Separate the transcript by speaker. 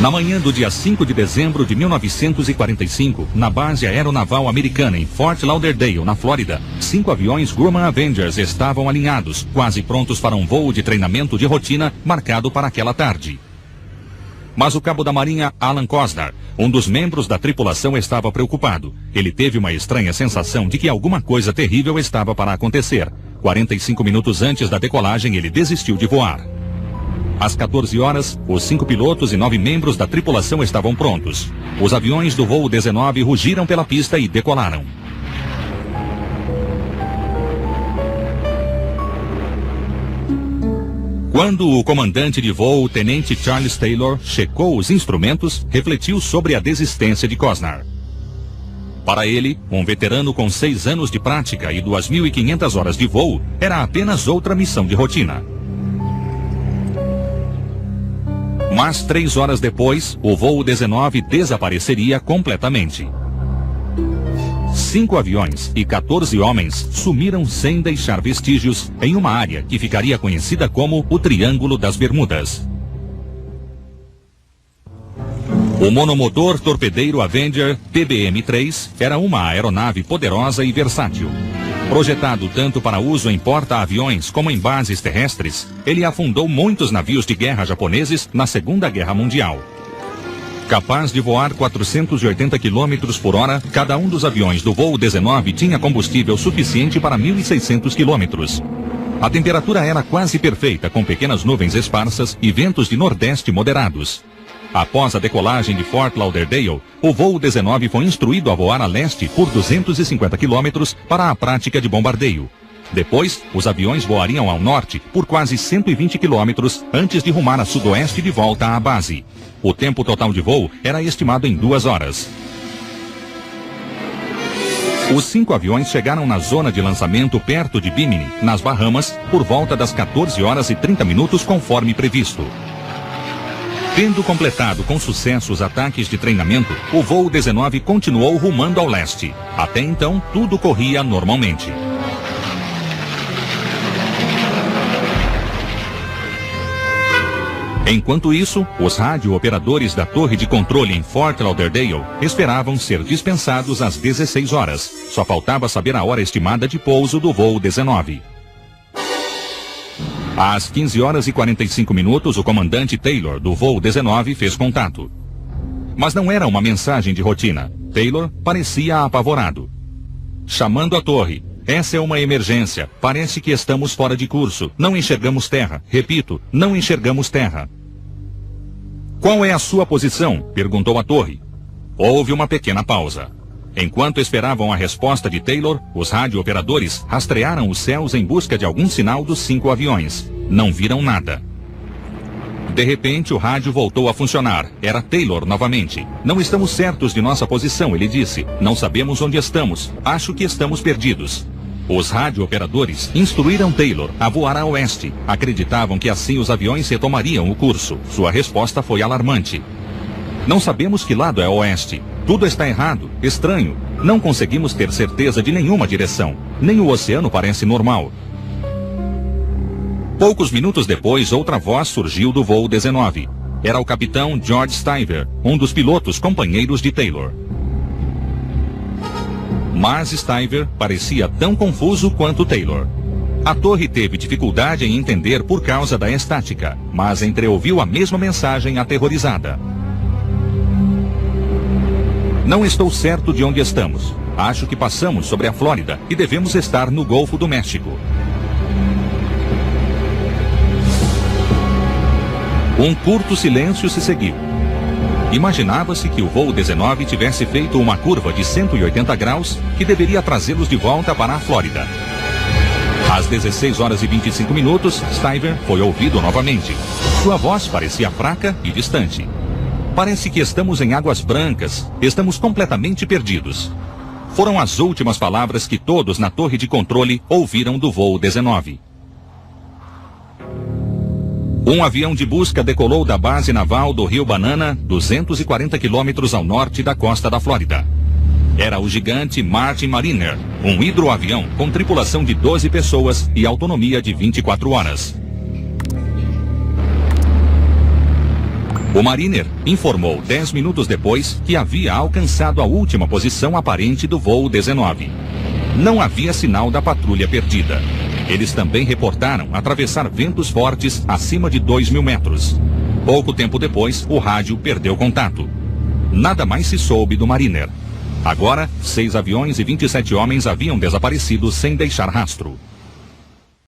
Speaker 1: Na manhã do dia 5 de dezembro de 1945, na base aeronaval americana em Fort Lauderdale, na Flórida, 5 aviões Grumman Avengers estavam alinhados, quase prontos para um voo de treinamento de rotina marcado para aquela tarde. Mas o cabo da Marinha Alan Cosnar, um dos membros da tripulação, estava preocupado. Ele teve uma estranha sensação de que alguma coisa terrível estava para acontecer. 45 minutos antes da decolagem, ele desistiu de voar. Às 14 horas, os 5 pilotos e 9 membros da tripulação estavam prontos. Os aviões do voo 19 rugiram pela pista e decolaram. Quando o comandante de voo, o tenente Charles Taylor, checou os instrumentos, refletiu sobre a desistência de Cosnar. Para ele, um veterano com 6 anos de prática e 2.500 horas de voo, era apenas outra missão de rotina. Mas 3 horas depois, o voo 19 desapareceria completamente. 5 aviões e 14 homens sumiram sem deixar vestígios em uma área que ficaria conhecida como o Triângulo das Bermudas. O monomotor torpedeiro Avenger PBM-3 era uma aeronave poderosa e versátil. Projetado tanto para uso em porta-aviões como em bases terrestres, ele afundou muitos navios de guerra japoneses na Segunda Guerra Mundial. Capaz de voar 480 km por hora, cada um dos aviões do voo 19 tinha combustível suficiente para 1.600 km. A temperatura era quase perfeita, com pequenas nuvens esparsas e ventos de nordeste moderados. Após a decolagem de Fort Lauderdale, o voo 19 foi instruído a voar a leste por 250 km para a prática de bombardeio. Depois, os aviões voariam ao norte por quase 120 km antes de rumar a sudoeste de volta à base. O tempo total de voo era estimado em 2 horas. Os 5 aviões chegaram na zona de lançamento perto de Bimini, nas Bahamas, por volta das 14 horas e 30 minutos, conforme previsto. Tendo completado com sucesso os ataques de treinamento, o voo 19 continuou rumando ao leste. Até então, tudo corria normalmente. Enquanto isso, os radiooperadores da torre de controle em Fort Lauderdale esperavam ser dispensados às 16 horas. Só faltava saber a hora estimada de pouso do voo 19. Às 15 horas e 45 minutos, o comandante Taylor, do voo 19, fez contato. Mas não era uma mensagem de rotina. Taylor parecia apavorado. Chamando a torre. Essa é uma emergência. Parece que estamos fora de curso. Não enxergamos terra. Repito, não enxergamos terra. Qual é a sua posição? Perguntou a torre. Houve uma pequena pausa. Enquanto esperavam a resposta de Taylor, os radiooperadores rastrearam os céus em busca de algum sinal dos 5 aviões. Não viram nada. De repente, o rádio voltou a funcionar. Era Taylor novamente. Não estamos certos de nossa posição, ele disse. Não sabemos onde estamos. Acho que estamos perdidos. Os radiooperadores instruíram Taylor a voar a oeste. Acreditavam que assim os aviões retomariam o curso. Sua resposta foi alarmante. Não sabemos que lado é oeste. Tudo está errado, estranho. Não conseguimos ter certeza de nenhuma direção. Nem o oceano parece normal. Poucos minutos depois, outra voz surgiu do voo 19. Era o capitão George Stiver, um dos pilotos companheiros de Taylor. Mas Stiver parecia tão confuso quanto Taylor. A torre teve dificuldade em entender por causa da estática, mas entreouviu a mesma mensagem aterrorizada. Não estou certo de onde estamos. Acho que passamos sobre a Flórida e devemos estar no Golfo do México. Um curto silêncio se seguiu. Imaginava-se que o voo 19 tivesse feito uma curva de 180 graus que deveria trazê-los de volta para a Flórida. Às 16 horas e 25 minutos, Stiver foi ouvido novamente. Sua voz parecia fraca e distante. Parece que estamos em águas brancas. Estamos completamente perdidos. Foram as últimas palavras que todos na torre de controle ouviram do voo 19. Um avião de busca decolou da base naval do Rio Banana, 240 quilômetros ao norte da costa da Flórida. Era o gigante Martin Mariner, um hidroavião com tripulação de 12 pessoas e autonomia de 24 horas. O Mariner informou 10 minutos depois que havia alcançado a última posição aparente do voo 19. Não havia sinal da patrulha perdida. Eles também reportaram atravessar ventos fortes acima de 2.000 metros. Pouco tempo depois, o rádio perdeu contato. Nada mais se soube do Mariner. Agora, 6 aviões e 27 homens haviam desaparecido sem deixar rastro.